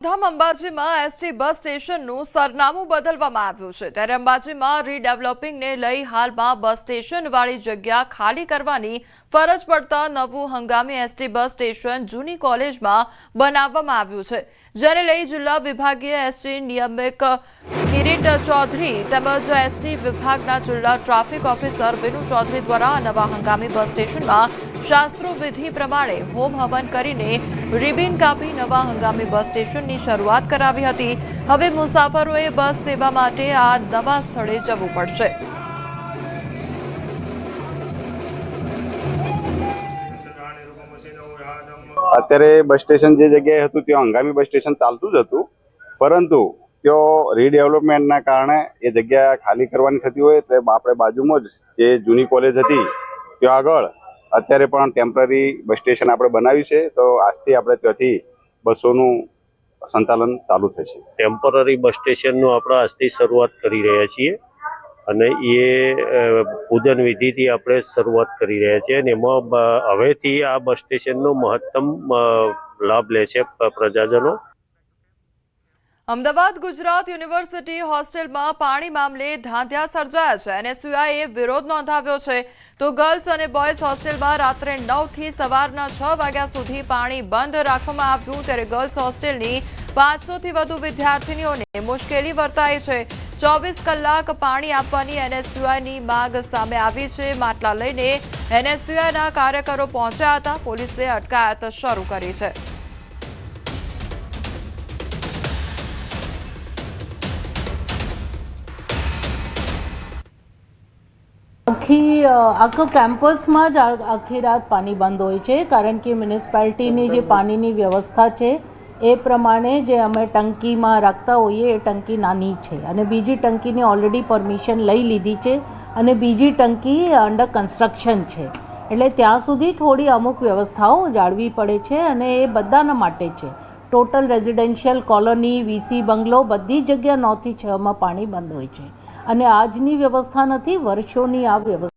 ધામ અંબાજીમાં ST bus સ્ટેશનનું સરનામું બદલવામાં આવ્યું છે ત્યારે અંબાજીમાં રીડેવલપિંગને લઈ હાલમાં બસ સ્ટેશનવાળી જગ્યા ખાલી કરવાની ફરજ પડતા નવું હંગામી એસટી બસ સ્ટેશન જૂની કોલેજમાં બનાવવામાં આવ્યું છે જેને લઈ જિલ્લા વિભાગીય એસટી નિયામક કિરીટ ચૌધરી તેમજ એસટી વિભાગના જિલ્લા ટ્રાફિક ઓફિસર વિનુ ચૌધરી દ્વારા નવા હંગામી બસ સ્ટેશનમાં શાસ્ત્રોવિધિ પ્રમાણે હોમ હવન કરીને રિબિન કાપી નવા હંગામી બસ સ્ટેશનની શરૂઆત કરાવી હતી। હવે મુસાફરોએ બસ સેવા માટે આ નવા સ્થળે જવું પડશે। અત્યારે બસ સ્ટેશન જે જગ્યાએ હતું ત્યાં હંગામી બસ સ્ટેશન ચાલતું જ હતું, પરંતુ ત્યાં રીડેવલપમેન્ટના કારણે એ જગ્યા ખાલી કરવાની થતી હોય એટલે આપણે બાજુમાં જ જે જૂની કોલેજ હતી ત્યાં આગળ અત્યારે પણ ટેમ્પરરી બસ સ્ટેશન આપણે બનાવ્યું છે, તો આજથી આપણે ત્યાંથી બસોનું સંચાલન ચાલુ થશે। ટેમ્પરરી બસ સ્ટેશનનું આપણે આજથી શરૂઆત કરી રહ્યા છીએ અને એ પૂજન વિધિથી આપણે શરૂઆત કરી રહ્યા છીએ અને એમાં હવેથી આ બસ સ્ટેશનનો મહત્તમ લાભ લે છે પ્રજાજનો। અમદાવાદ ગુજરાત યુનિવર્સિટી હોસ્ટેલમાં પાણી મામલે ધાંધ્યા સર્જાયા છે અને એનએસયુઆઈએ વિરોધ નોંધાવ્યો છે તો ગર્લ્સ અને બોયઝ હોસ્ટેલમાં રાત્રે 9 થી સવારના 6 વાગ્યા સુધી પાણી બંધ રાખવામાં આવ્યું ત્યારે ગર્લ્સ હોસ્ટેલની 500 થી વધુ વિદ્યાર્થીનીઓને મુશ્કેલી વર્તાઈ છે। 24 કલાક પાણી આપવાની એનએસયુઆઈની માંગ સામે આવી છે। માટલા લઈને એનએસયુઆઈના કાર્યકરો પહોંચ્યા હતા, પોલીસે અટકાયત શરૂ કરી છે। આખો કેમ્પસમાં જ આખી રાત પાણી બંધ હોય છે, કારણ કે મ્યુનિસિપાલિટીની જે પાણીની વ્યવસ્થા છે એ પ્રમાણે જે અમે ટંકીમાં રાખતા હોઈએ એ ટંકી નાની છે અને બીજી ટંકીની ઓલરેડી પરમિશન લઈ લીધી છે અને બીજી ટંકી અંડર કન્સ્ટ્રક્શન છે, એટલે ત્યાં સુધી થોડી અમુક વ્યવસ્થાઓ જાળવી પડે છે અને એ બધાના માટે છે। ટોટલ રેઝિડેન્શિયલ કોલોની, વીસી બંગલો બધી જગ્યા 9 થી 6માં પાણી બંધ હોય છે અને આજની વ્યવસ્થા નથી, વર્ષોની આ વ્યવસ્થા